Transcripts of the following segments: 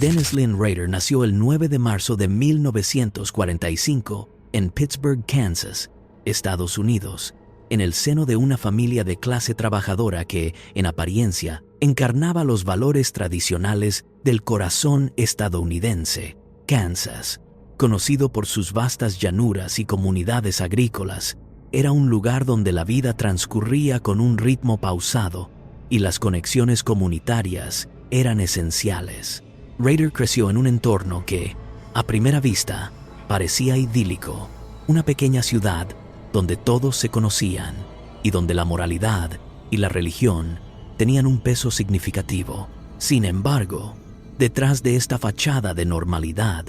Dennis Lynn Rader nació el 9 de marzo de 1945 en Pittsburgh, Kansas, Estados Unidos, en el seno de una familia de clase trabajadora que, en apariencia, encarnaba los valores tradicionales del corazón estadounidense. Kansas, conocido por sus vastas llanuras y comunidades agrícolas, era un lugar donde la vida transcurría con un ritmo pausado y las conexiones comunitarias eran esenciales. Rader creció en un entorno que, a primera vista, parecía idílico, una pequeña ciudad donde todos se conocían y donde la moralidad y la religión tenían un peso significativo. Sin embargo, detrás de esta fachada de normalidad,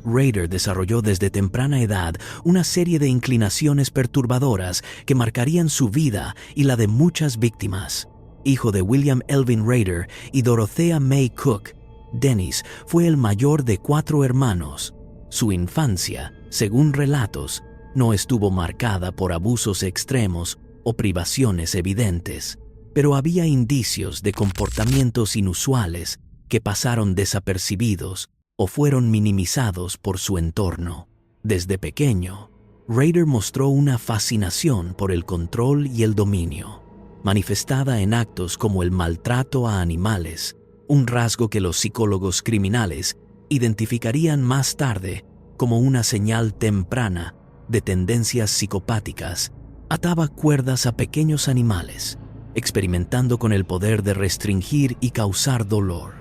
Rader desarrolló desde temprana edad una serie de inclinaciones perturbadoras que marcarían su vida y la de muchas víctimas. Hijo de William Elvin Rader y Dorothea May Cook, Dennis fue el mayor de 4 hermanos. Su infancia, según relatos, no estuvo marcada por abusos extremos o privaciones evidentes, pero había indicios de comportamientos inusuales que pasaron desapercibidos o fueron minimizados por su entorno. Desde pequeño, Rader mostró una fascinación por el control y el dominio, manifestada en actos como el maltrato a animales, un rasgo que los psicólogos criminales identificarían más tarde como una señal temprana de tendencias psicopáticas. Ataba cuerdas a pequeños animales, experimentando con el poder de restringir y causar dolor.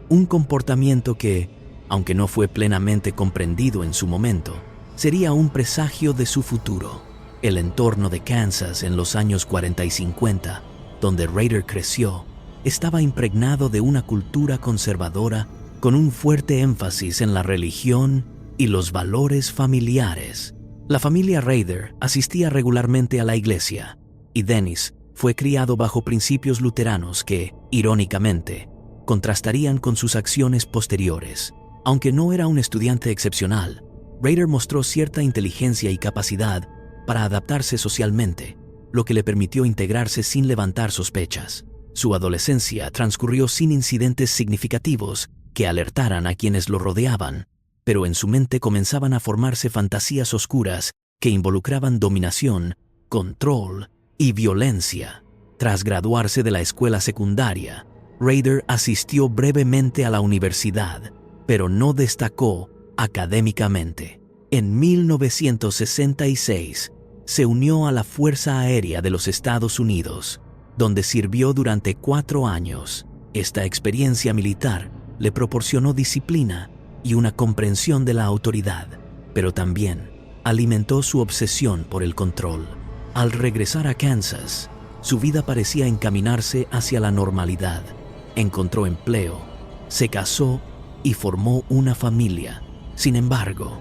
Un comportamiento que, aunque no fue plenamente comprendido en su momento, sería un presagio de su futuro. El entorno de Kansas en los años 40 y 50, donde Rader creció, estaba impregnado de una cultura conservadora con un fuerte énfasis en la religión y los valores familiares. La familia Rader asistía regularmente a la iglesia, y Dennis fue criado bajo principios luteranos que, irónicamente, contrastarían con sus acciones posteriores. Aunque no era un estudiante excepcional, Rader mostró cierta inteligencia y capacidad para adaptarse socialmente, lo que le permitió integrarse sin levantar sospechas. Su adolescencia transcurrió sin incidentes significativos que alertaran a quienes lo rodeaban, pero en su mente comenzaban a formarse fantasías oscuras que involucraban dominación, control y violencia. Tras graduarse de la escuela secundaria, Rader asistió brevemente a la universidad, pero no destacó académicamente. En 1966, se unió a la Fuerza Aérea de los Estados Unidos, donde sirvió durante 4 años. Esta experiencia militar le proporcionó disciplina y una comprensión de la autoridad, pero también alimentó su obsesión por el control. Al regresar a Kansas, su vida parecía encaminarse hacia la normalidad. Encontró empleo, se casó y formó una familia. Sin embargo,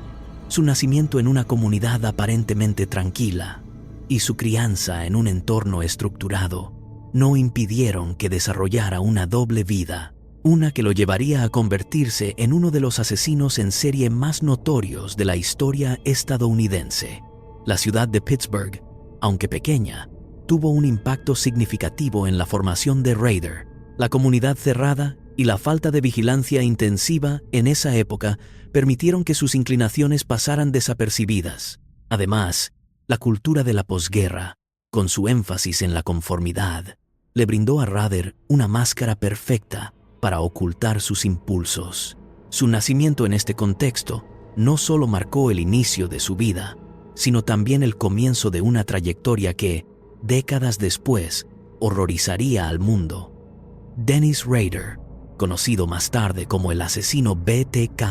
su nacimiento en una comunidad aparentemente tranquila y su crianza en un entorno estructurado no impidieron que desarrollara una doble vida, una que lo llevaría a convertirse en uno de los asesinos en serie más notorios de la historia estadounidense. La ciudad de Pittsburgh, aunque pequeña, tuvo un impacto significativo en la formación de Rader. La comunidad cerrada y la falta de vigilancia intensiva en esa época permitieron que sus inclinaciones pasaran desapercibidas. Además, la cultura de la posguerra, con su énfasis en la conformidad, le brindó a Rader una máscara perfecta para ocultar sus impulsos. Su nacimiento en este contexto no solo marcó el inicio de su vida, sino también el comienzo de una trayectoria que, décadas después, horrorizaría al mundo. Dennis Rader, conocido más tarde como el asesino BTK,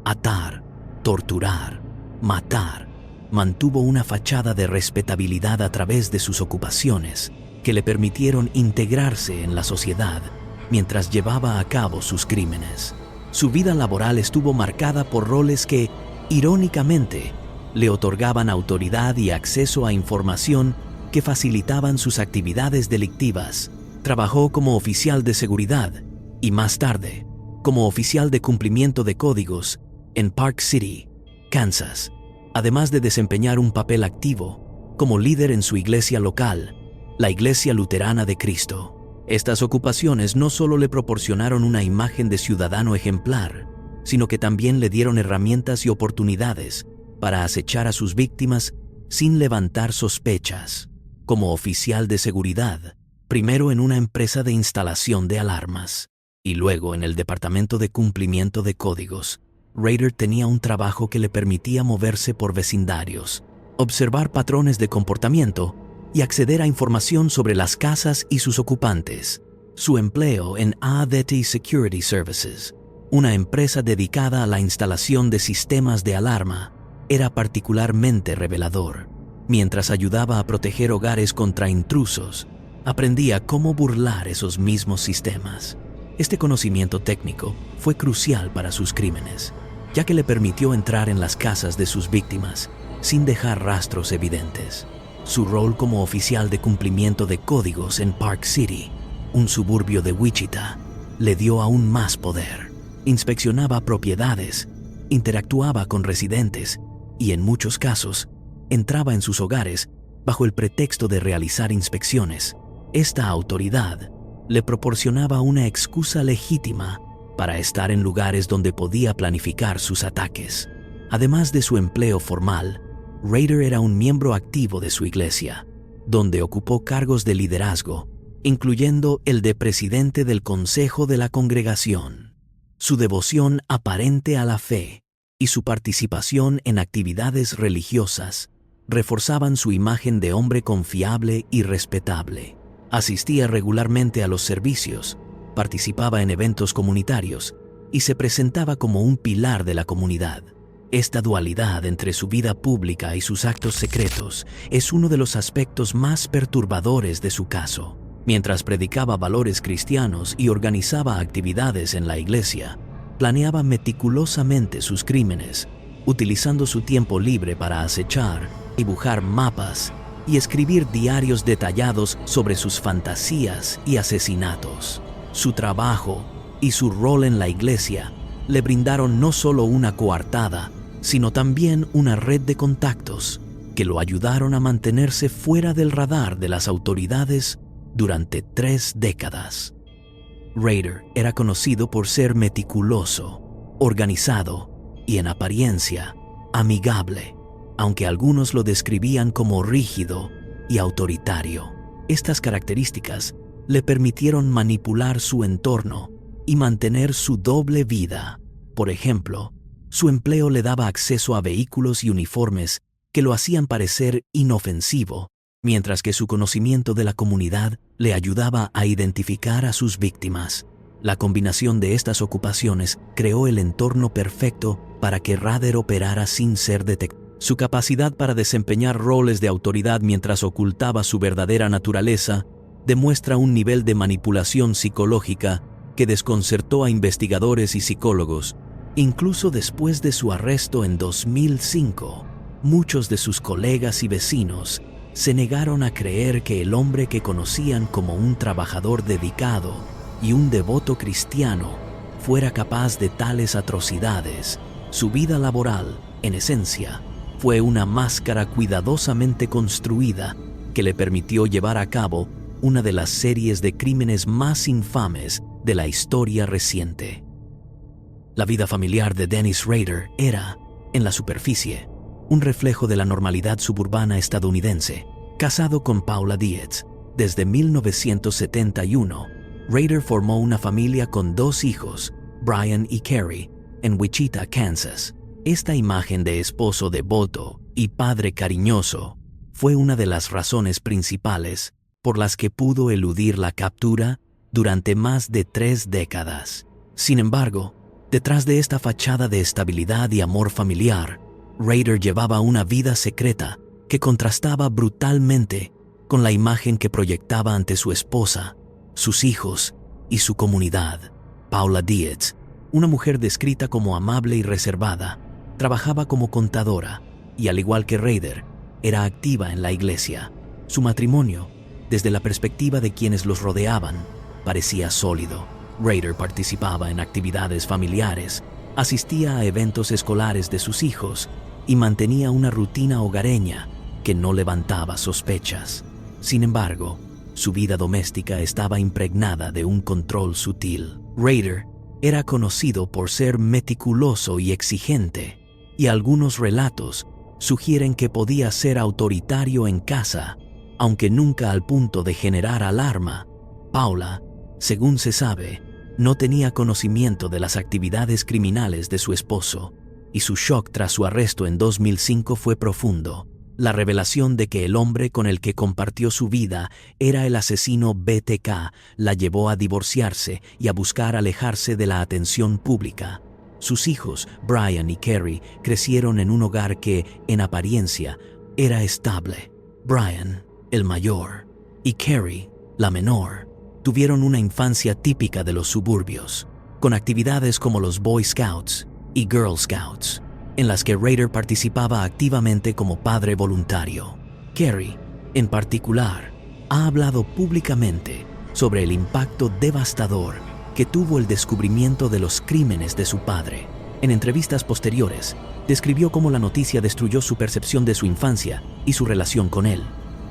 atar, torturar, matar, mantuvo una fachada de respetabilidad a través de sus ocupaciones que le permitieron integrarse en la sociedad mientras llevaba a cabo sus crímenes. Su vida laboral estuvo marcada por roles que, irónicamente, le otorgaban autoridad y acceso a información que facilitaban sus actividades delictivas. Trabajó como oficial de seguridad y más tarde como oficial de cumplimiento de códigos en Park City, Kansas, además de desempeñar un papel activo como líder en su iglesia local, la Iglesia Luterana de Cristo. Estas ocupaciones no solo le proporcionaron una imagen de ciudadano ejemplar, sino que también le dieron herramientas y oportunidades para acechar a sus víctimas sin levantar sospechas. Como oficial de seguridad, primero en una empresa de instalación de alarmas y luego en el departamento de cumplimiento de códigos, Rader tenía un trabajo que le permitía moverse por vecindarios, observar patrones de comportamiento y acceder a información sobre las casas y sus ocupantes. Su empleo en ADT Security Services, una empresa dedicada a la instalación de sistemas de alarma, era particularmente revelador. Mientras ayudaba a proteger hogares contra intrusos, aprendía cómo burlar esos mismos sistemas. Este conocimiento técnico fue crucial para sus crímenes, ya que le permitió entrar en las casas de sus víctimas sin dejar rastros evidentes. Su rol como oficial de cumplimiento de códigos en Park City, un suburbio de Wichita, le dio aún más poder. Inspeccionaba propiedades, interactuaba con residentes y, en muchos casos, entraba en sus hogares bajo el pretexto de realizar inspecciones. Esta autoridad le proporcionaba una excusa legítima para estar en lugares donde podía planificar sus ataques. Además de su empleo formal, Rader era un miembro activo de su iglesia, donde ocupó cargos de liderazgo, incluyendo el de presidente del consejo de la congregación. Su devoción aparente a la fe y su participación en actividades religiosas reforzaban su imagen de hombre confiable y respetable. Asistía regularmente a los servicios, participaba en eventos comunitarios y se presentaba como un pilar de la comunidad. Esta dualidad entre su vida pública y sus actos secretos es uno de los aspectos más perturbadores de su caso. Mientras predicaba valores cristianos y organizaba actividades en la iglesia, planeaba meticulosamente sus crímenes, utilizando su tiempo libre para acechar, dibujar mapas y escribir diarios detallados sobre sus fantasías y asesinatos. Su trabajo y su rol en la iglesia le brindaron no solo una coartada, sino también una red de contactos que lo ayudaron a mantenerse fuera del radar de las autoridades durante 3 décadas. Rader era conocido por ser meticuloso, organizado y, en apariencia, amigable, aunque algunos lo describían como rígido y autoritario. Estas características le permitieron manipular su entorno y mantener su doble vida. Por ejemplo, su empleo le daba acceso a vehículos y uniformes que lo hacían parecer inofensivo, mientras que su conocimiento de la comunidad le ayudaba a identificar a sus víctimas. La combinación de estas ocupaciones creó el entorno perfecto para que Rader operara sin ser detectado. Su capacidad para desempeñar roles de autoridad mientras ocultaba su verdadera naturaleza demuestra un nivel de manipulación psicológica que desconcertó a investigadores y psicólogos. Incluso después de su arresto en 2005, muchos de sus colegas y vecinos se negaron a creer que el hombre que conocían como un trabajador dedicado y un devoto cristiano fuera capaz de tales atrocidades. Su vida laboral, en esencia, fue una máscara cuidadosamente construida que le permitió llevar a cabo una de las series de crímenes más infames de la historia reciente. La vida familiar de Dennis Rader era, en la superficie, un reflejo de la normalidad suburbana estadounidense. Casado con Paula Dietz, desde 1971, Rader formó una familia con 2 hijos, Brian y Carrie, en Wichita, Kansas. Esta imagen de esposo devoto y padre cariñoso fue una de las razones principales por las que pudo eludir la captura durante más de 3 décadas. Sin embargo, detrás de esta fachada de estabilidad y amor familiar, Rader llevaba una vida secreta que contrastaba brutalmente con la imagen que proyectaba ante su esposa, sus hijos y su comunidad. Paula Dietz, una mujer descrita como amable y reservada, trabajaba como contadora y, al igual que Rader, era activa en la iglesia. Su matrimonio, desde la perspectiva de quienes los rodeaban, parecía sólido. Rader participaba en actividades familiares, asistía a eventos escolares de sus hijos y mantenía una rutina hogareña que no levantaba sospechas. Sin embargo, su vida doméstica estaba impregnada de un control sutil. Rader era conocido por ser meticuloso y exigente, y algunos relatos sugieren que podía ser autoritario en casa, aunque nunca al punto de generar alarma. Paula, según se sabe, no tenía conocimiento de las actividades criminales de su esposo, y su shock tras su arresto en 2005 fue profundo. La revelación de que el hombre con el que compartió su vida era el asesino BTK la llevó a divorciarse y a buscar alejarse de la atención pública. Sus hijos, Brian y Kerry, crecieron en un hogar que, en apariencia, era estable. Brian, el mayor, y Kerry, la menor, tuvieron una infancia típica de los suburbios, con actividades como los Boy Scouts y Girl Scouts, en las que Rader participaba activamente como padre voluntario. Kerry, en particular, ha hablado públicamente sobre el impacto devastador que tuvo el descubrimiento de los crímenes de su padre. En entrevistas posteriores, describió cómo la noticia destruyó su percepción de su infancia y su relación con él.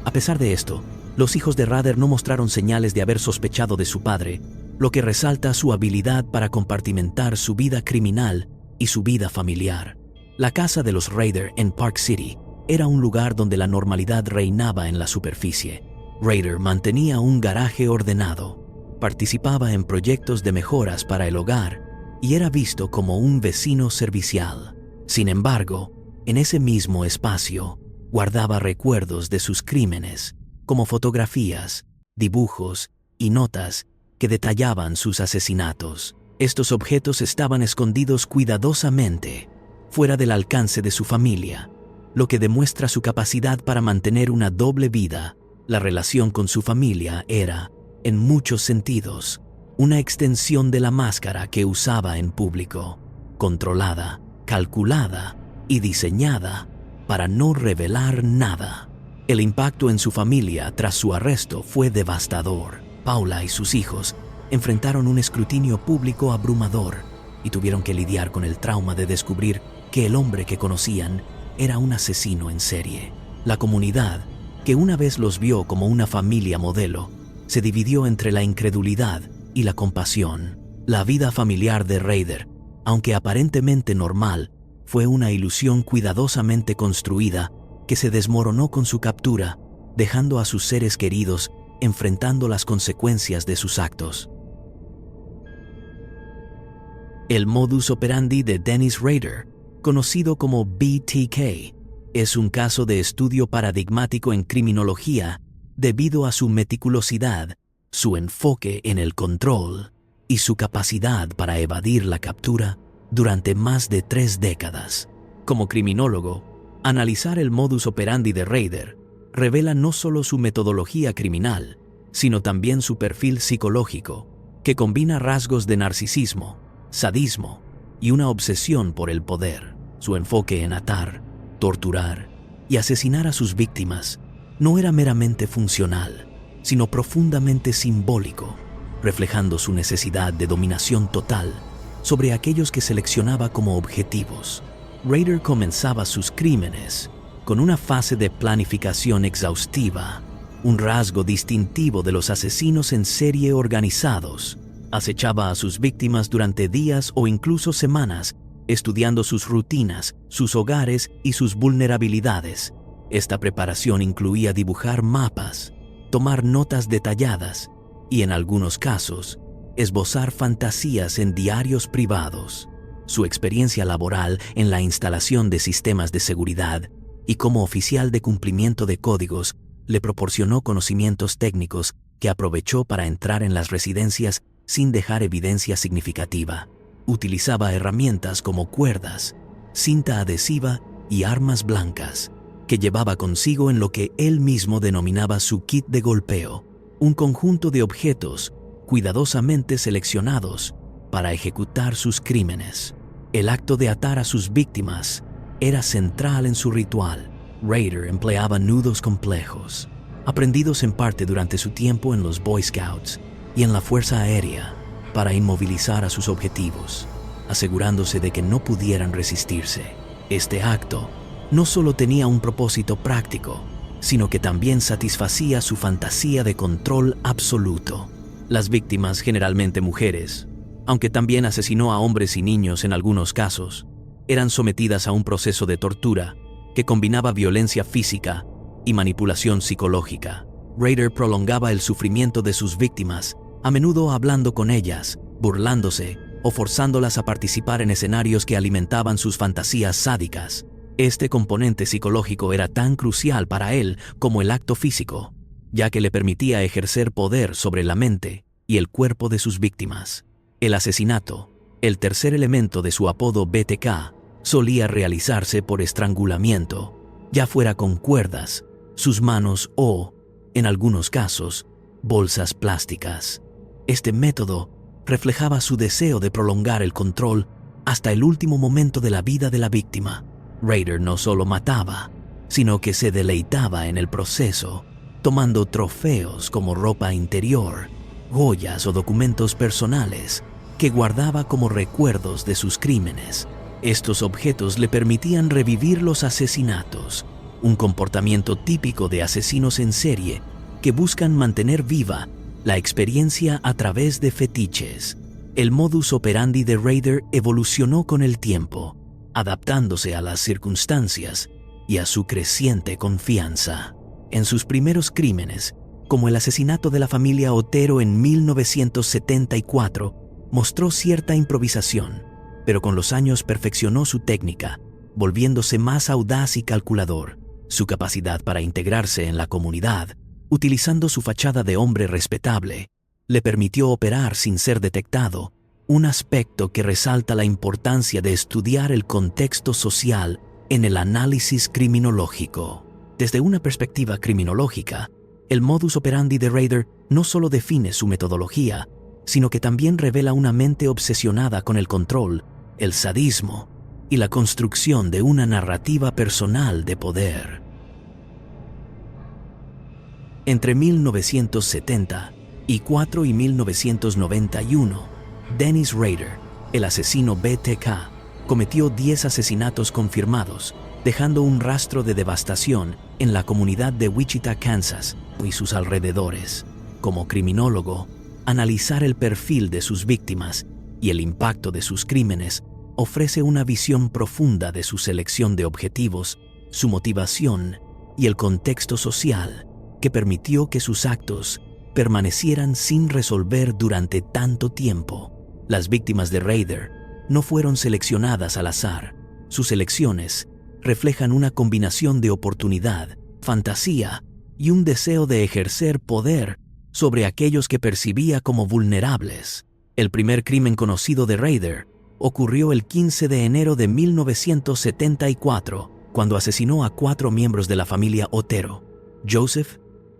A pesar de esto, los hijos de Rader no mostraron señales de haber sospechado de su padre, lo que resalta su habilidad para compartimentar su vida criminal y su vida familiar. La casa de los Rader en Park City era un lugar donde la normalidad reinaba en la superficie. Rader mantenía un garaje ordenado, participaba en proyectos de mejoras para el hogar y era visto como un vecino servicial. Sin embargo, en ese mismo espacio, guardaba recuerdos de sus crímenes, como fotografías, dibujos y notas que detallaban sus asesinatos. Estos objetos estaban escondidos cuidadosamente, fuera del alcance de su familia, lo que demuestra su capacidad para mantener una doble vida. La relación con su familia era, en muchos sentidos, una extensión de la máscara que usaba en público, controlada, calculada y diseñada para no revelar nada. El impacto en su familia tras su arresto fue devastador. Paula y sus hijos enfrentaron un escrutinio público abrumador y tuvieron que lidiar con el trauma de descubrir que el hombre que conocían era un asesino en serie. La comunidad, que una vez los vio como una familia modelo, se dividió entre la incredulidad y la compasión. La vida familiar de Rader, aunque aparentemente normal, fue una ilusión cuidadosamente construida que se desmoronó con su captura, dejando a sus seres queridos enfrentando las consecuencias de sus actos. El modus operandi de Dennis Rader, conocido como BTK, es un caso de estudio paradigmático en criminología debido a su meticulosidad, su enfoque en el control y su capacidad para evadir la captura durante más de 3 décadas. Como criminólogo, analizar el modus operandi de Rader revela no solo su metodología criminal, sino también su perfil psicológico, que combina rasgos de narcisismo, sadismo y una obsesión por el poder. Su enfoque en atar, torturar y asesinar a sus víctimas no era meramente funcional, sino profundamente simbólico, reflejando su necesidad de dominación total sobre aquellos que seleccionaba como objetivos. Rader comenzaba sus crímenes con una fase de planificación exhaustiva, un rasgo distintivo de los asesinos en serie organizados. Acechaba a sus víctimas durante días o incluso semanas, estudiando sus rutinas, sus hogares y sus vulnerabilidades. Esta preparación incluía dibujar mapas, tomar notas detalladas y, en algunos casos, esbozar fantasías en diarios privados. Su experiencia laboral en la instalación de sistemas de seguridad y como oficial de cumplimiento de códigos le proporcionó conocimientos técnicos que aprovechó para entrar en las residencias sin dejar evidencia significativa. Utilizaba herramientas como cuerdas, cinta adhesiva y armas blancas, que llevaba consigo en lo que él mismo denominaba su kit de golpeo, un conjunto de objetos cuidadosamente seleccionados para ejecutar sus crímenes. El acto de atar a sus víctimas era central en su ritual. Rader empleaba nudos complejos, aprendidos en parte durante su tiempo en los Boy Scouts y en la Fuerza Aérea, para inmovilizar a sus objetivos, asegurándose de que no pudieran resistirse. Este acto no solo tenía un propósito práctico, sino que también satisfacía su fantasía de control absoluto. Las víctimas, generalmente mujeres, Aunque también asesinó a hombres y niños en algunos casos, eran sometidas a un proceso de tortura que combinaba violencia física y manipulación psicológica. Rader prolongaba el sufrimiento de sus víctimas, a menudo hablando con ellas, burlándose o forzándolas a participar en escenarios que alimentaban sus fantasías sádicas. Este componente psicológico era tan crucial para él como el acto físico, ya que le permitía ejercer poder sobre la mente y el cuerpo de sus víctimas. El asesinato, el tercer elemento de su apodo BTK, solía realizarse por estrangulamiento, ya fuera con cuerdas, sus manos o, en algunos casos, bolsas plásticas. Este método reflejaba su deseo de prolongar el control hasta el último momento de la vida de la víctima. Rader no solo mataba, sino que se deleitaba en el proceso, tomando trofeos como ropa interior, joyas o documentos personales que guardaba como recuerdos de sus crímenes. Estos objetos le permitían revivir los asesinatos, un comportamiento típico de asesinos en serie que buscan mantener viva la experiencia a través de fetiches. El modus operandi de Rader evolucionó con el tiempo, adaptándose a las circunstancias y a su creciente confianza. En sus primeros crímenes, como el asesinato de la familia Otero en 1974, mostró cierta improvisación, pero con los años perfeccionó su técnica, volviéndose más audaz y calculador. Su capacidad para integrarse en la comunidad, utilizando su fachada de hombre respetable, le permitió operar sin ser detectado, un aspecto que resalta la importancia de estudiar el contexto social en el análisis criminológico. Desde una perspectiva criminológica, el modus operandi de Rader no solo define su metodología, sino que también revela una mente obsesionada con el control, el sadismo y la construcción de una narrativa personal de poder. Entre 1974 y 1991, Dennis Rader, el asesino BTK, cometió 10 asesinatos confirmados, dejando un rastro de devastación en la comunidad de Wichita, Kansas, y sus alrededores. Como criminólogo, analizar el perfil de sus víctimas y el impacto de sus crímenes ofrece una visión profunda de su selección de objetivos, su motivación y el contexto social que permitió que sus actos permanecieran sin resolver durante tanto tiempo. Las víctimas de Rader no fueron seleccionadas al azar. Sus elecciones reflejan una combinación de oportunidad, fantasía y un deseo de ejercer poder sobre aquellos que percibía como vulnerables. El primer crimen conocido de Rader ocurrió el 15 de enero de 1974, cuando asesinó a 4 miembros de la familia Otero: Joseph,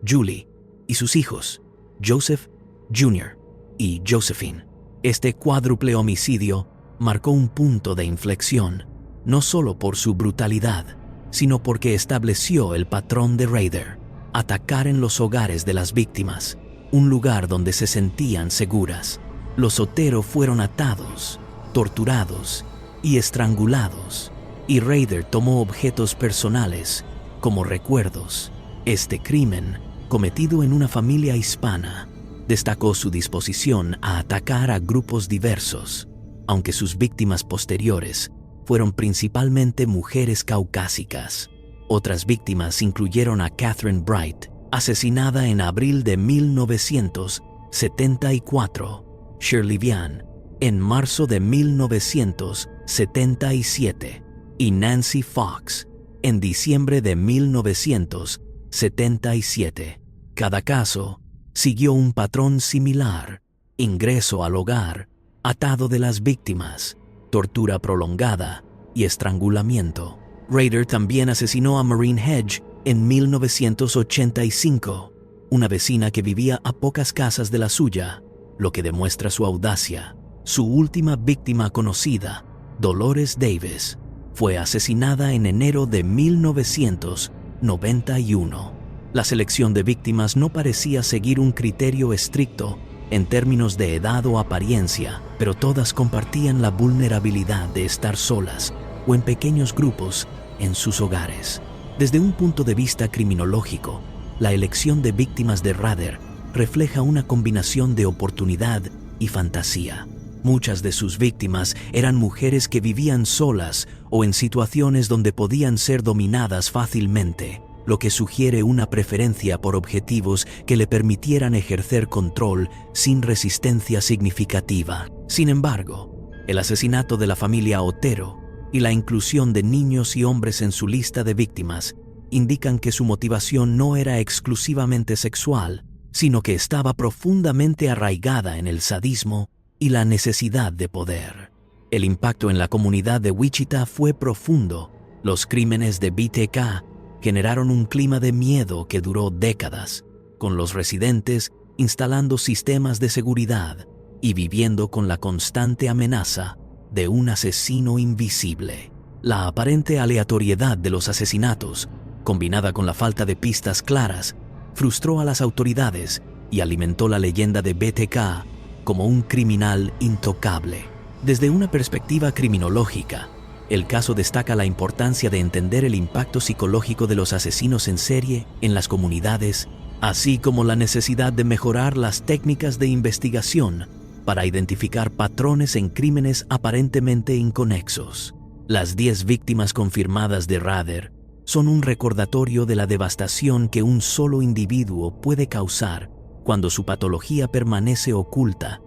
Julie y sus hijos, Joseph Jr. y Josephine. Este cuádruple homicidio marcó un punto de inflexión, no solo por su brutalidad, sino porque estableció el patrón de Rader: atacar en los hogares de las víctimas, un lugar donde se sentían seguras. Los Otero fueron atados, torturados y estrangulados, y Rader tomó objetos personales como recuerdos. Este crimen, cometido en una familia hispana, destacó su disposición a atacar a grupos diversos, aunque sus víctimas posteriores fueron principalmente mujeres caucásicas. Otras víctimas incluyeron a Catherine Bright, asesinada en abril de 1974, Shirley Vian, en marzo de 1977, y Nancy Fox, en diciembre de 1977. Cada caso siguió un patrón similar: ingreso al hogar, atado de las víctimas, tortura prolongada y estrangulamiento. Rader también asesinó a Maureen Hedge en 1985, una vecina que vivía a pocas casas de la suya, lo que demuestra su audacia. Su última víctima conocida, Dolores Davis, fue asesinada en enero de 1991. La selección de víctimas no parecía seguir un criterio estricto en términos de edad o apariencia, pero todas compartían la vulnerabilidad de estar solas o en pequeños grupos en sus hogares. Desde un punto de vista criminológico, la elección de víctimas de Rader refleja una combinación de oportunidad y fantasía. Muchas de sus víctimas eran mujeres que vivían solas o en situaciones donde podían ser dominadas fácilmente, lo que sugiere una preferencia por objetivos que le permitieran ejercer control sin resistencia significativa. Sin embargo, el asesinato de la familia Otero y la inclusión de niños y hombres en su lista de víctimas indican que su motivación no era exclusivamente sexual, sino que estaba profundamente arraigada en el sadismo y la necesidad de poder. El impacto en la comunidad de Wichita fue profundo. Los crímenes de BTK generaron un clima de miedo que duró décadas, con los residentes instalando sistemas de seguridad y viviendo con la constante amenaza de un asesino invisible. La aparente aleatoriedad de los asesinatos, combinada con la falta de pistas claras, frustró a las autoridades y alimentó la leyenda de BTK como un criminal intocable. Desde una perspectiva criminológica, el caso destaca la importancia de entender el impacto psicológico de los asesinos en serie en las comunidades, así como la necesidad de mejorar las técnicas de investigación para identificar patrones en crímenes aparentemente inconexos. Las 10 víctimas confirmadas de Rader son un recordatorio de la devastación que un solo individuo puede causar cuando su patología permanece oculta.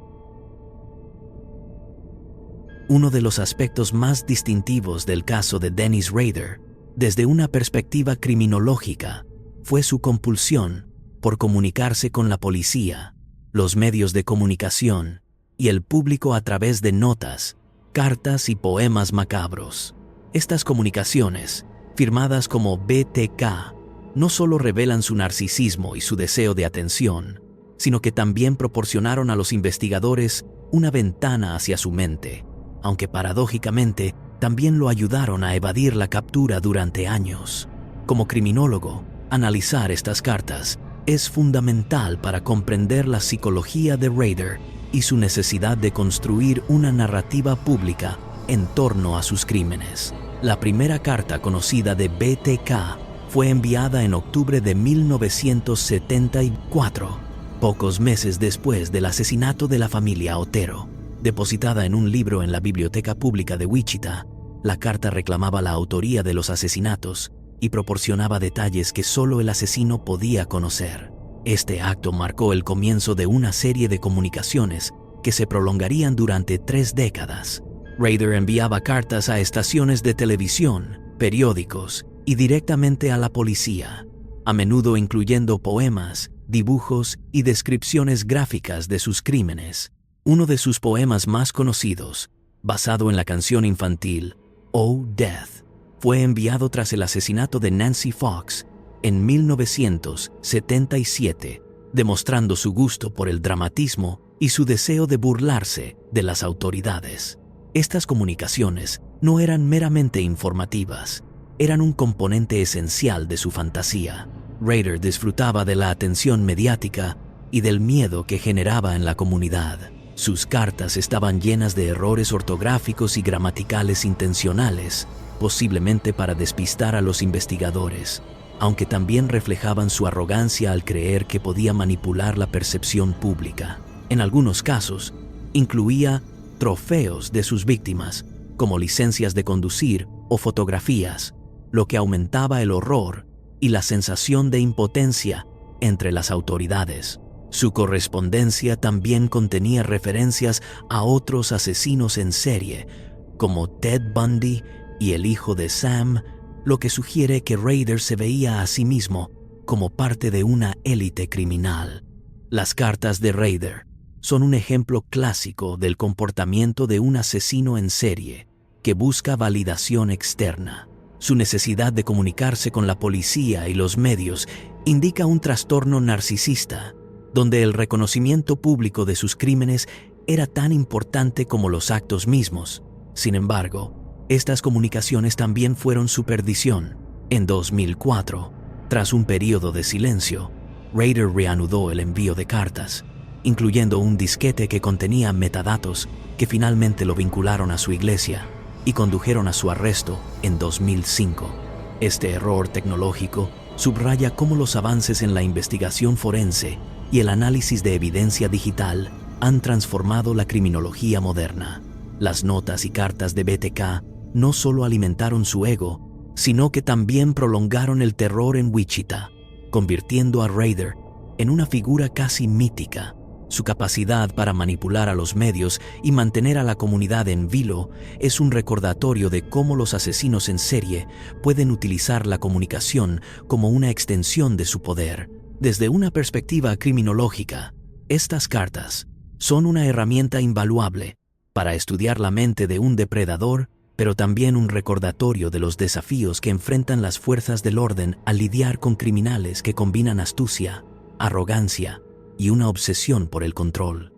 Uno de los aspectos más distintivos del caso de Dennis Rader, desde una perspectiva criminológica, fue su compulsión por comunicarse con la policía, los medios de comunicación y el público a través de notas, cartas y poemas macabros. Estas comunicaciones, firmadas como BTK, no solo revelan su narcisismo y su deseo de atención, sino que también proporcionaron a los investigadores una ventana hacia su mente, aunque paradójicamente también lo ayudaron a evadir la captura durante años. Como criminólogo, analizar estas cartas es fundamental para comprender la psicología de Rader y su necesidad de construir una narrativa pública en torno a sus crímenes. La primera carta conocida de BTK fue enviada en octubre de 1974, pocos meses después del asesinato de la familia Otero. Depositada en un libro en la Biblioteca Pública de Wichita, la carta reclamaba la autoría de los asesinatos y proporcionaba detalles que solo el asesino podía conocer. Este acto marcó el comienzo de una serie de comunicaciones que se prolongarían durante 3 décadas. Rader enviaba cartas a estaciones de televisión, periódicos y directamente a la policía, a menudo incluyendo poemas, dibujos y descripciones gráficas de sus crímenes. Uno de sus poemas más conocidos, basado en la canción infantil Oh Death, fue enviado tras el asesinato de Nancy Fox en 1977, demostrando su gusto por el dramatismo y su deseo de burlarse de las autoridades. Estas comunicaciones no eran meramente informativas, eran un componente esencial de su fantasía. Rader disfrutaba de la atención mediática y del miedo que generaba en la comunidad. Sus cartas estaban llenas de errores ortográficos y gramaticales intencionales, posiblemente para despistar a los investigadores, aunque también reflejaban su arrogancia al creer que podía manipular la percepción pública. En algunos casos, incluía trofeos de sus víctimas, como licencias de conducir o fotografías, lo que aumentaba el horror y la sensación de impotencia entre las autoridades. Su correspondencia también contenía referencias a otros asesinos en serie, como Ted Bundy y el hijo de Sam, lo que sugiere que Rader se veía a sí mismo como parte de una élite criminal. Las cartas de Rader son un ejemplo clásico del comportamiento de un asesino en serie que busca validación externa. Su necesidad de comunicarse con la policía y los medios indica un trastorno narcisista, donde el reconocimiento público de sus crímenes era tan importante como los actos mismos. Sin embargo, estas comunicaciones también fueron su perdición. En 2004, tras un periodo de silencio, Rader reanudó el envío de cartas, incluyendo un disquete que contenía metadatos que finalmente lo vincularon a su iglesia y condujeron a su arresto en 2005. Este error tecnológico subraya cómo los avances en la investigación forense y el análisis de evidencia digital han transformado la criminología moderna. Las notas y cartas de BTK no solo alimentaron su ego, sino que también prolongaron el terror en Wichita, convirtiendo a Rader en una figura casi mítica. Su capacidad para manipular a los medios y mantener a la comunidad en vilo es un recordatorio de cómo los asesinos en serie pueden utilizar la comunicación como una extensión de su poder. Desde una perspectiva criminológica, estas cartas son una herramienta invaluable para estudiar la mente de un depredador, pero también un recordatorio de los desafíos que enfrentan las fuerzas del orden al lidiar con criminales que combinan astucia, arrogancia y una obsesión por el control.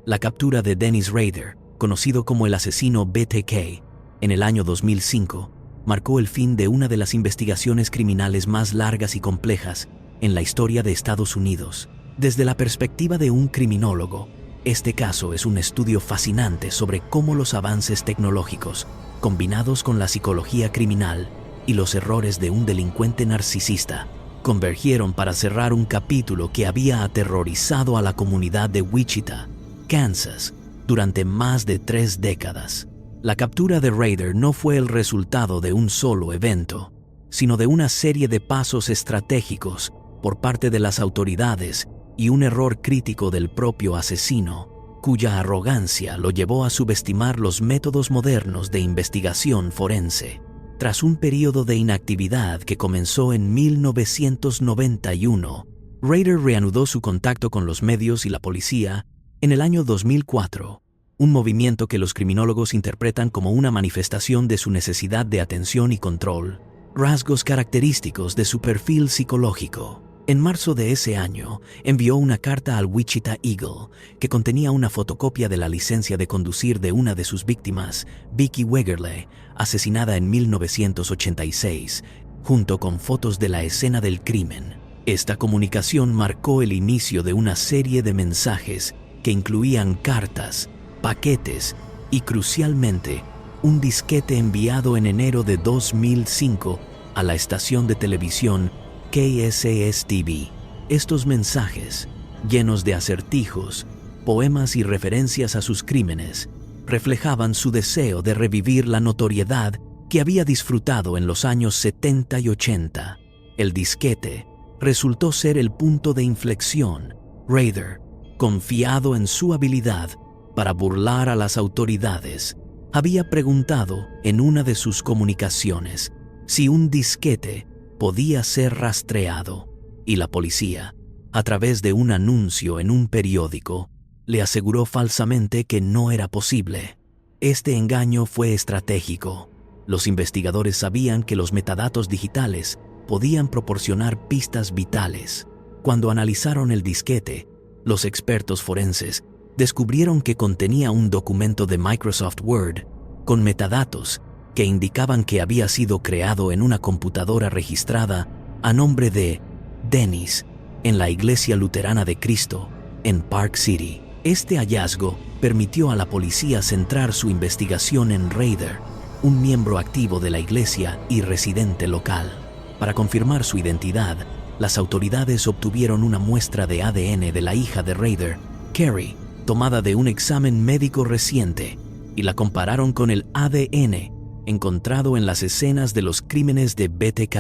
La captura de Dennis Rader, conocido como el asesino BTK, en el año 2005, marcó el fin de una de las investigaciones criminales más largas y complejas en la historia de Estados Unidos. Desde la perspectiva de un criminólogo, este caso es un estudio fascinante sobre cómo los avances tecnológicos, combinados con la psicología criminal y los errores de un delincuente narcisista, convergieron para cerrar un capítulo que había aterrorizado a la comunidad de Wichita, Kansas, durante más de 3 décadas. La captura de Rader no fue el resultado de un solo evento, sino de una serie de pasos estratégicos por parte de las autoridades y un error crítico del propio asesino, cuya arrogancia lo llevó a subestimar los métodos modernos de investigación forense. Tras un periodo de inactividad que comenzó en 1991, Rader reanudó su contacto con los medios y la policía en el año 2004, un movimiento que los criminólogos interpretan como una manifestación de su necesidad de atención y control, rasgos característicos de su perfil psicológico. En marzo de ese año, envió una carta al Wichita Eagle que contenía una fotocopia de la licencia de conducir de una de sus víctimas, Vicki Wegerle, asesinada en 1986, junto con fotos de la escena del crimen. Esta comunicación marcó el inicio de una serie de mensajes que incluían cartas, paquetes y, crucialmente, un disquete enviado en enero de 2005 a la estación de televisión KSAS-TV. Estos mensajes, llenos de acertijos, poemas y referencias a sus crímenes, reflejaban su deseo de revivir la notoriedad que había disfrutado en los años 70 y 80. El disquete resultó ser el punto de inflexión. Rader, confiado en su habilidad para burlar a las autoridades, había preguntado en una de sus comunicaciones si un disquete podía ser rastreado, y la policía, a través de un anuncio en un periódico, le aseguró falsamente que no era posible. Este engaño fue estratégico. Los investigadores sabían que los metadatos digitales podían proporcionar pistas vitales. Cuando analizaron el disquete, los expertos forenses descubrieron que contenía un documento de Microsoft Word con metadatos que indicaban que había sido creado en una computadora registrada a nombre de Dennis en la Iglesia Luterana de Cristo en Park City. Este hallazgo permitió a la policía centrar su investigación en Rader, un miembro activo de la iglesia y residente local. Para confirmar su identidad, las autoridades obtuvieron una muestra de ADN de la hija de Rader, Carrie, tomada de un examen médico reciente, y la compararon con el ADN encontrado en las escenas de los crímenes de BTK.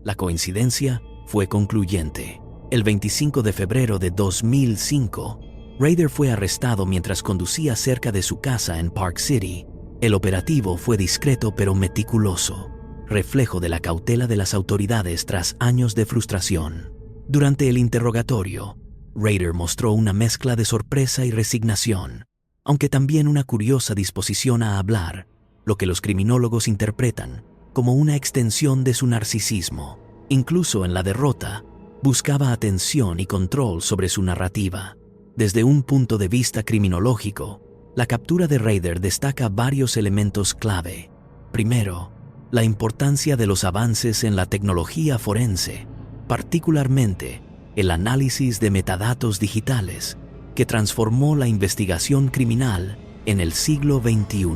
La coincidencia fue concluyente. El 25 de febrero de 2005, Rader fue arrestado mientras conducía cerca de su casa en Park City. El operativo fue discreto pero meticuloso, reflejo de la cautela de las autoridades tras años de frustración. Durante el interrogatorio, Rader mostró una mezcla de sorpresa y resignación, aunque también una curiosa disposición a hablar, lo que los criminólogos interpretan como una extensión de su narcisismo. Incluso en la derrota, buscaba atención y control sobre su narrativa. Desde un punto de vista criminológico, la captura de Rader destaca varios elementos clave. Primero, la importancia de los avances en la tecnología forense, particularmente el análisis de metadatos digitales, que transformó la investigación criminal en el siglo XXI.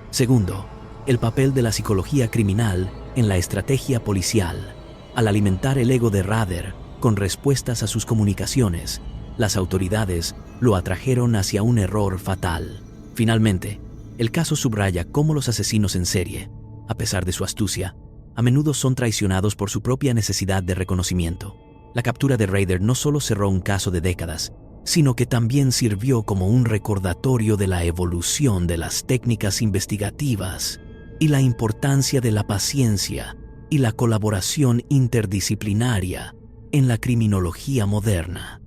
Segundo, el papel de la psicología criminal en la estrategia policial. Al alimentar el ego de Rader con respuestas a sus comunicaciones, las autoridades lo atrajeron hacia un error fatal. Finalmente, el caso subraya cómo los asesinos en serie, a pesar de su astucia, a menudo son traicionados por su propia necesidad de reconocimiento. La captura de Rader no solo cerró un caso de décadas, sino que también sirvió como un recordatorio de la evolución de las técnicas investigativas y la importancia de la paciencia y la colaboración interdisciplinaria en la criminología moderna.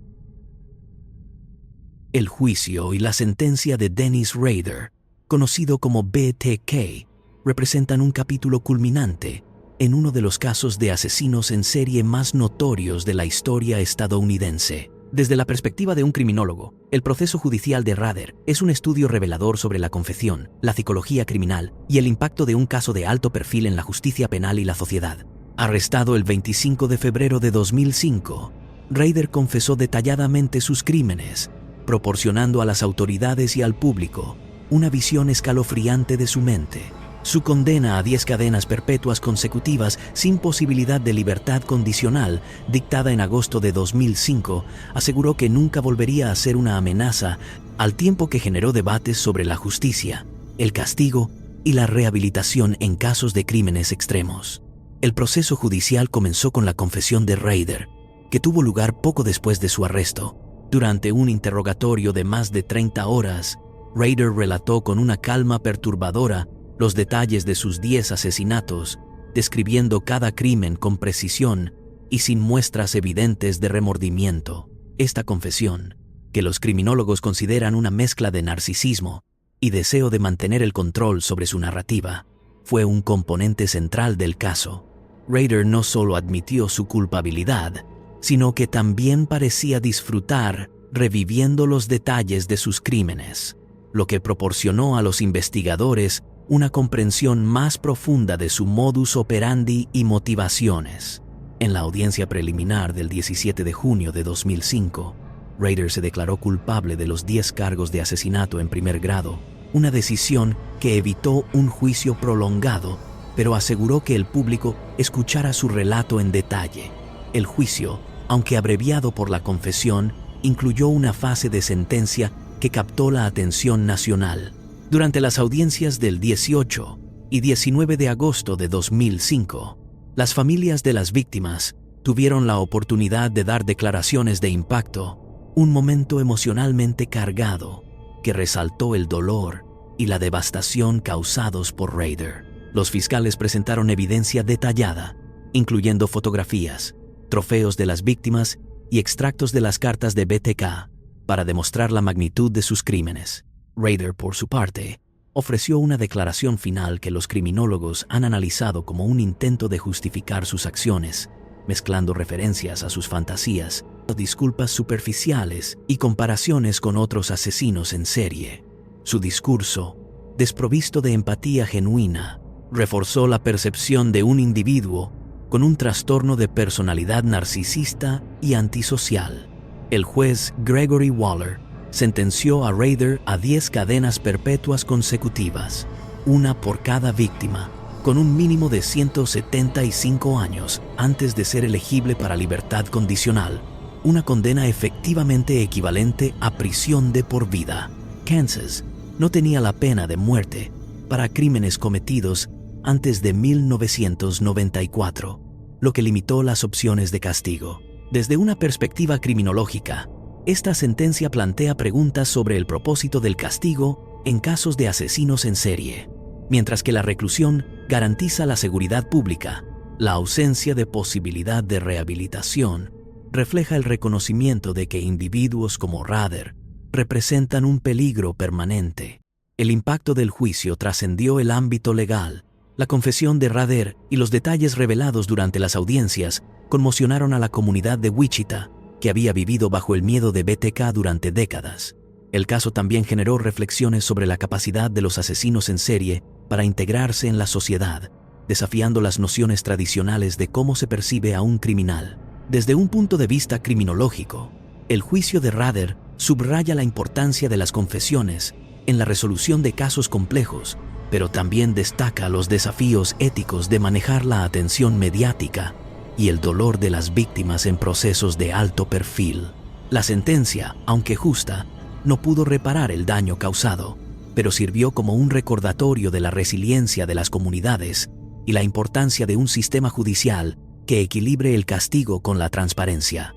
El juicio y la sentencia de Dennis Rader, conocido como BTK, representan un capítulo culminante en uno de los casos de asesinos en serie más notorios de la historia estadounidense. Desde la perspectiva de un criminólogo, el proceso judicial de Rader es un estudio revelador sobre la confesión, la psicología criminal y el impacto de un caso de alto perfil en la justicia penal y la sociedad. Arrestado el 25 de febrero de 2005, Rader confesó detalladamente sus crímenes, proporcionando a las autoridades y al público una visión escalofriante de su mente. Su condena a 10 cadenas perpetuas consecutivas sin posibilidad de libertad condicional, dictada en agosto de 2005, aseguró que nunca volvería a ser una amenaza, al tiempo que generó debates sobre la justicia, el castigo y la rehabilitación en casos de crímenes extremos. El proceso judicial comenzó con la confesión de Rader, que tuvo lugar poco después de su arresto. Durante un interrogatorio de más de 30 horas, Rader relató con una calma perturbadora los detalles de sus 10 asesinatos, describiendo cada crimen con precisión y sin muestras evidentes de remordimiento. Esta confesión, que los criminólogos consideran una mezcla de narcisismo y deseo de mantener el control sobre su narrativa, fue un componente central del caso. Rader no solo admitió su culpabilidad, sino que también parecía disfrutar reviviendo los detalles de sus crímenes, lo que proporcionó a los investigadores una comprensión más profunda de su modus operandi y motivaciones. En la audiencia preliminar del 17 de junio de 2005, Rader se declaró culpable de los 10 cargos de asesinato en primer grado, una decisión que evitó un juicio prolongado, pero aseguró que el público escuchara su relato en detalle. El juicio, aunque abreviado por la confesión, incluyó una fase de sentencia que captó la atención nacional. Durante las audiencias del 18 y 19 de agosto de 2005, las familias de las víctimas tuvieron la oportunidad de dar declaraciones de impacto, un momento emocionalmente cargado que resaltó el dolor y la devastación causados por Rader. Los fiscales presentaron evidencia detallada, incluyendo fotografías, trofeos de las víctimas y extractos de las cartas de BTK, para demostrar la magnitud de sus crímenes. Rader, por su parte, ofreció una declaración final que los criminólogos han analizado como un intento de justificar sus acciones, mezclando referencias a sus fantasías, disculpas superficiales y comparaciones con otros asesinos en serie. Su discurso, desprovisto de empatía genuina, reforzó la percepción de un individuo con un trastorno de personalidad narcisista y antisocial. El juez Gregory Waller sentenció a Rader a 10 cadenas perpetuas consecutivas, una por cada víctima, con un mínimo de 175 años antes de ser elegible para libertad condicional, una condena efectivamente equivalente a prisión de por vida. Kansas no tenía la pena de muerte para crímenes cometidos antes de 1994, lo que limitó las opciones de castigo. Desde una perspectiva criminológica, esta sentencia plantea preguntas sobre el propósito del castigo en casos de asesinos en serie. Mientras que la reclusión garantiza la seguridad pública, la ausencia de posibilidad de rehabilitación refleja el reconocimiento de que individuos como Rader representan un peligro permanente. El impacto del juicio trascendió el ámbito legal. La confesión de Rader y los detalles revelados durante las audiencias conmocionaron a la comunidad de Wichita, que había vivido bajo el miedo de BTK durante décadas. El caso también generó reflexiones sobre la capacidad de los asesinos en serie para integrarse en la sociedad, desafiando las nociones tradicionales de cómo se percibe a un criminal. Desde un punto de vista criminológico, el juicio de Rader subraya la importancia de las confesiones en la resolución de casos complejos, pero también destaca los desafíos éticos de manejar la atención mediática y el dolor de las víctimas en procesos de alto perfil. La sentencia, aunque justa, no pudo reparar el daño causado, pero sirvió como un recordatorio de la resiliencia de las comunidades y la importancia de un sistema judicial que equilibre el castigo con la transparencia.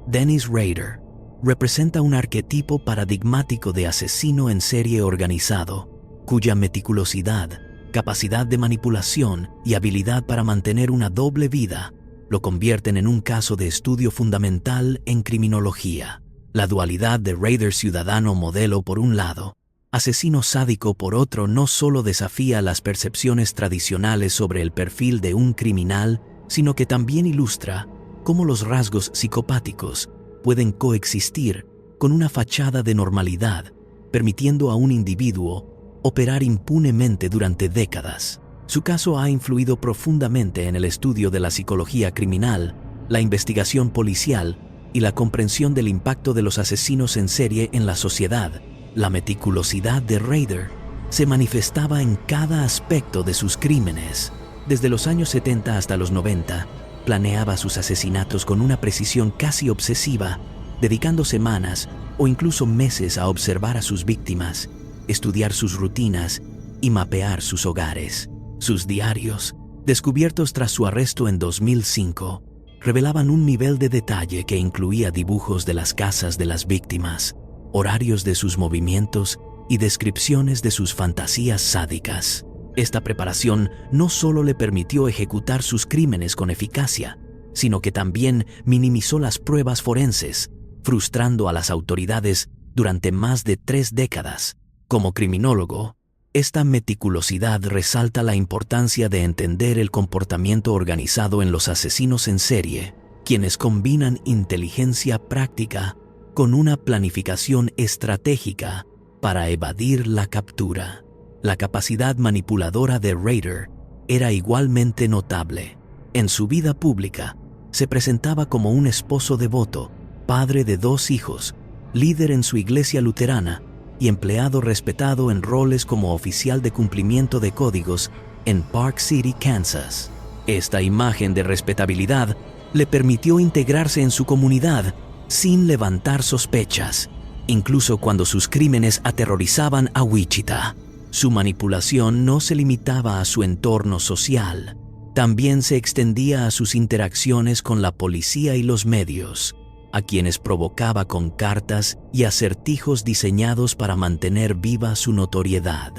Dennis Rader representa un arquetipo paradigmático de asesino en serie organizado, cuya meticulosidad, capacidad de manipulación y habilidad para mantener una doble vida lo convierten en un caso de estudio fundamental en criminología. La dualidad de Rader ciudadano modelo por un lado, asesino sádico por otro, no solo desafía las percepciones tradicionales sobre el perfil de un criminal, sino que también ilustra cómo los rasgos psicopáticos pueden coexistir con una fachada de normalidad, permitiendo a un individuo operar impunemente durante décadas. Su caso ha influido profundamente en el estudio de la psicología criminal, la investigación policial y la comprensión del impacto de los asesinos en serie en la sociedad. La meticulosidad de Rader se manifestaba en cada aspecto de sus crímenes. Desde los años 70 hasta los 90, planeaba sus asesinatos con una precisión casi obsesiva, dedicando semanas o incluso meses a observar a sus víctimas, estudiar sus rutinas y mapear sus hogares. Sus diarios, descubiertos tras su arresto en 2005, revelaban un nivel de detalle que incluía dibujos de las casas de las víctimas, horarios de sus movimientos y descripciones de sus fantasías sádicas. Esta preparación no solo le permitió ejecutar sus crímenes con eficacia, sino que también minimizó las pruebas forenses, frustrando a las autoridades durante más de 3 décadas. Como criminólogo, esta meticulosidad resalta la importancia de entender el comportamiento organizado en los asesinos en serie, quienes combinan inteligencia práctica con una planificación estratégica para evadir la captura. La capacidad manipuladora de Rader era igualmente notable. En su vida pública, se presentaba como un esposo devoto, padre de 2 hijos, líder en su iglesia luterana y empleado respetado en roles como oficial de cumplimiento de códigos en Park City, Kansas. Esta imagen de respetabilidad le permitió integrarse en su comunidad sin levantar sospechas, incluso cuando sus crímenes aterrorizaban a Wichita. Su manipulación no se limitaba a su entorno social, también se extendía a sus interacciones con la policía y los medios, a quienes provocaba con cartas y acertijos diseñados para mantener viva su notoriedad.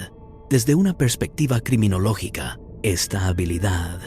Desde una perspectiva criminológica, esta habilidad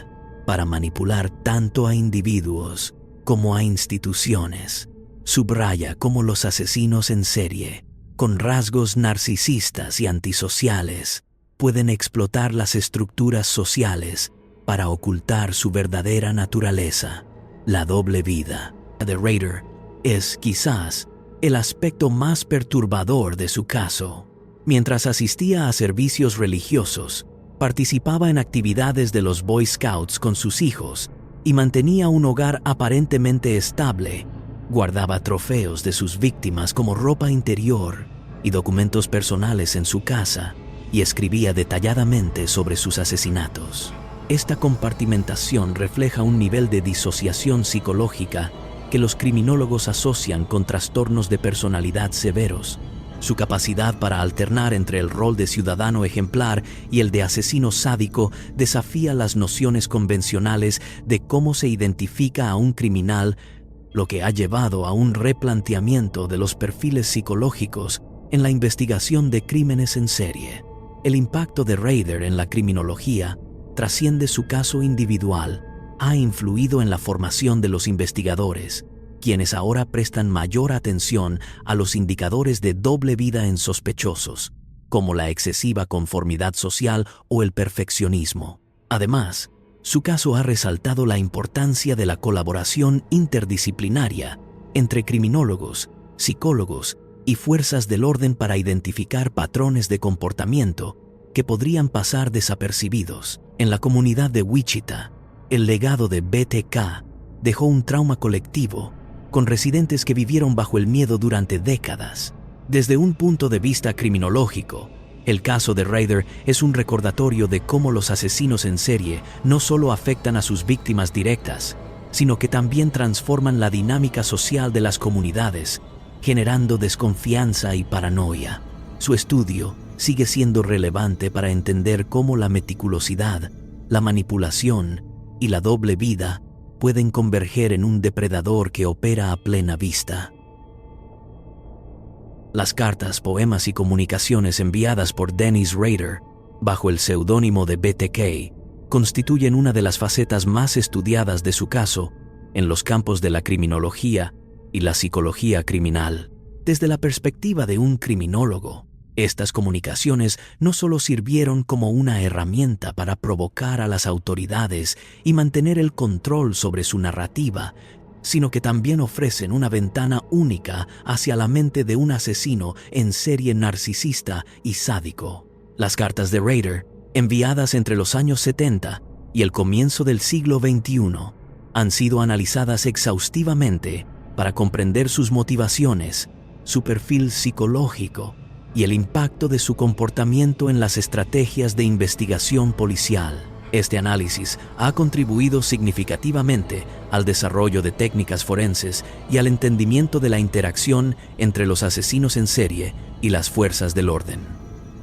para manipular tanto a individuos como a instituciones subraya cómo los asesinos en serie, con rasgos narcisistas y antisociales, pueden explotar las estructuras sociales para ocultar su verdadera naturaleza. La doble vida de Rader es quizás el aspecto más perturbador de su caso. Mientras asistía a servicios religiosos, participaba en actividades de los Boy Scouts con sus hijos y mantenía un hogar aparentemente estable. Guardaba trofeos de sus víctimas como ropa interior y documentos personales en su casa y escribía detalladamente sobre sus asesinatos. Esta compartimentación refleja un nivel de disociación psicológica que los criminólogos asocian con trastornos de personalidad severos. Su capacidad para alternar entre el rol de ciudadano ejemplar y el de asesino sádico desafía las nociones convencionales de cómo se identifica a un criminal, lo que ha llevado a un replanteamiento de los perfiles psicológicos en la investigación de crímenes en serie. El impacto de Rader en la criminología trasciende su caso individual, ha influido en la formación de los investigadores, quienes ahora prestan mayor atención a los indicadores de doble vida en sospechosos, como la excesiva conformidad social o el perfeccionismo. Además, su caso ha resaltado la importancia de la colaboración interdisciplinaria entre criminólogos, psicólogos y fuerzas del orden para identificar patrones de comportamiento que podrían pasar desapercibidos. En la comunidad de Wichita, el legado de BTK dejó un trauma colectivo, con residentes que vivieron bajo el miedo durante décadas. Desde un punto de vista criminológico, el caso de Rader es un recordatorio de cómo los asesinos en serie no solo afectan a sus víctimas directas, sino que también transforman la dinámica social de las comunidades, generando desconfianza y paranoia. Su estudio sigue siendo relevante para entender cómo la meticulosidad, la manipulación y la doble vida pueden converger en un depredador que opera a plena vista. Las cartas, poemas y comunicaciones enviadas por Dennis Rader, bajo el seudónimo de BTK, constituyen una de las facetas más estudiadas de su caso en los campos de la criminología y la psicología criminal. Desde la perspectiva de un criminólogo, estas comunicaciones no solo sirvieron como una herramienta para provocar a las autoridades y mantener el control sobre su narrativa, sino que también ofrecen una ventana única hacia la mente de un asesino en serie narcisista y sádico. Las cartas de Rader, enviadas entre los años 70 y el comienzo del siglo XXI, han sido analizadas exhaustivamente para comprender sus motivaciones, su perfil psicológico y el impacto de su comportamiento en las estrategias de investigación policial. Este análisis ha contribuido significativamente al desarrollo de técnicas forenses y al entendimiento de la interacción entre los asesinos en serie y las fuerzas del orden.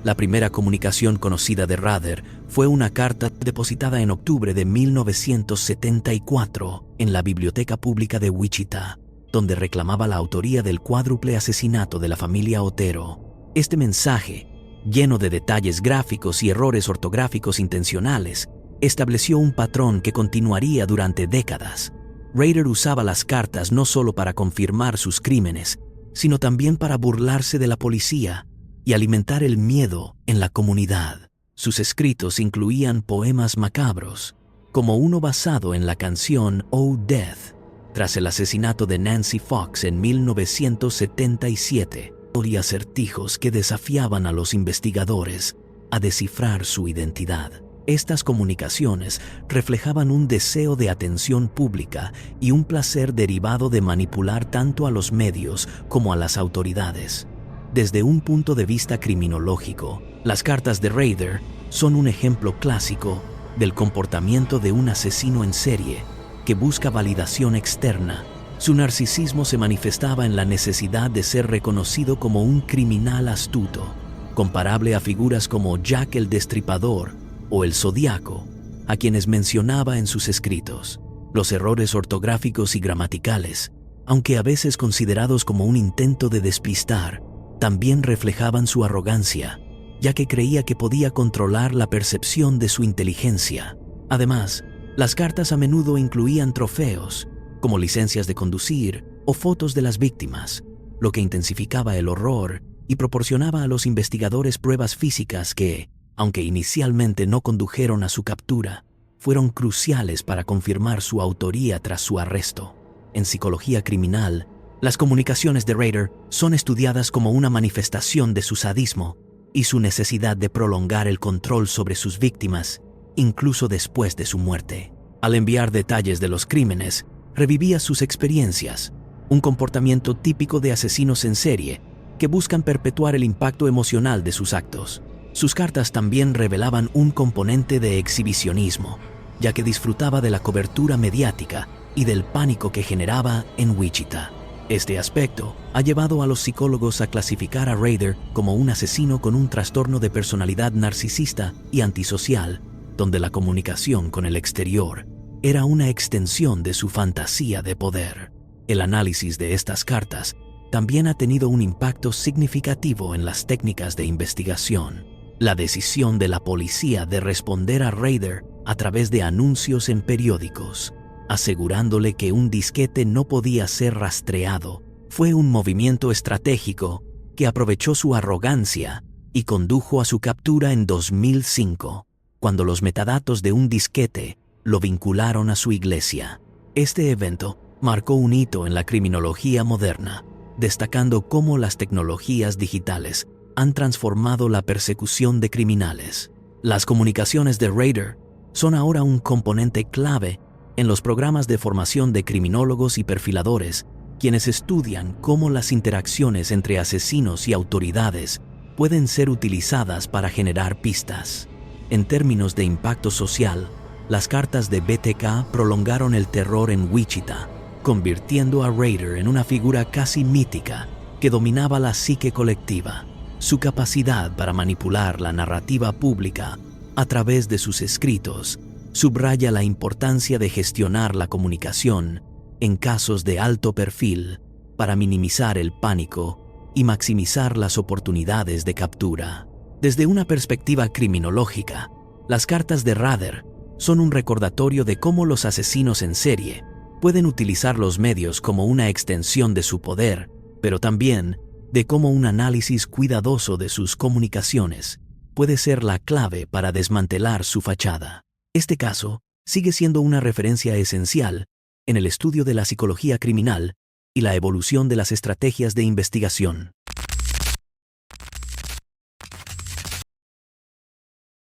La primera comunicación conocida de Rader fue una carta depositada en octubre de 1974 en la Biblioteca Pública de Wichita, donde reclamaba la autoría del cuádruple asesinato de la familia Otero. Este mensaje, lleno de detalles gráficos y errores ortográficos intencionales, estableció un patrón que continuaría durante décadas. Rader usaba las cartas no solo para confirmar sus crímenes, sino también para burlarse de la policía y alimentar el miedo en la comunidad. Sus escritos incluían poemas macabros, como uno basado en la canción Oh Death, tras el asesinato de Nancy Fox en 1977, y acertijos que desafiaban a los investigadores a descifrar su identidad. Estas comunicaciones reflejaban un deseo de atención pública y un placer derivado de manipular tanto a los medios como a las autoridades. Desde un punto de vista criminológico, las cartas de Rader son un ejemplo clásico del comportamiento de un asesino en serie que busca validación externa. Su narcisismo se manifestaba en la necesidad de ser reconocido como un criminal astuto, comparable a figuras como Jack el Destripador o el Zodíaco, a quienes mencionaba en sus escritos. Los errores ortográficos y gramaticales, aunque a veces considerados como un intento de despistar, también reflejaban su arrogancia, ya que creía que podía controlar la percepción de su inteligencia. Además, las cartas a menudo incluían trofeos, como licencias de conducir o fotos de las víctimas, lo que intensificaba el horror y proporcionaba a los investigadores pruebas físicas que, aunque inicialmente no condujeron a su captura, fueron cruciales para confirmar su autoría tras su arresto. En psicología criminal, las comunicaciones de Rader son estudiadas como una manifestación de su sadismo y su necesidad de prolongar el control sobre sus víctimas, incluso después de su muerte. Al enviar detalles de los crímenes, revivía sus experiencias, un comportamiento típico de asesinos en serie que buscan perpetuar el impacto emocional de sus actos. Sus cartas también revelaban un componente de exhibicionismo, ya que disfrutaba de la cobertura mediática y del pánico que generaba en Wichita. Este aspecto ha llevado a los psicólogos a clasificar a Rader como un asesino con un trastorno de personalidad narcisista y antisocial, donde la comunicación con el exterior era una extensión de su fantasía de poder. El análisis de estas cartas también ha tenido un impacto significativo en las técnicas de investigación. La decisión de la policía de responder a Rader a través de anuncios en periódicos, asegurándole que un disquete no podía ser rastreado, fue un movimiento estratégico que aprovechó su arrogancia y condujo a su captura en 2005, cuando los metadatos de un disquete lo vincularon a su iglesia. Este evento marcó un hito en la criminología moderna, destacando cómo las tecnologías digitales han transformado la persecución de criminales. Las comunicaciones de Rader son ahora un componente clave en los programas de formación de criminólogos y perfiladores, quienes estudian cómo las interacciones entre asesinos y autoridades pueden ser utilizadas para generar pistas. En términos de impacto social, Las cartas de BTK prolongaron el terror en Wichita, convirtiendo a Rader en una figura casi mítica que dominaba la psique colectiva. Su capacidad para manipular la narrativa pública a través de sus escritos subraya la importancia de gestionar la comunicación en casos de alto perfil para minimizar el pánico y maximizar las oportunidades de captura. Desde una perspectiva criminológica, las cartas de Rader son un recordatorio de cómo los asesinos en serie pueden utilizar los medios como una extensión de su poder, pero también de cómo un análisis cuidadoso de sus comunicaciones puede ser la clave para desmantelar su fachada. Este caso sigue siendo una referencia esencial en el estudio de la psicología criminal y la evolución de las estrategias de investigación.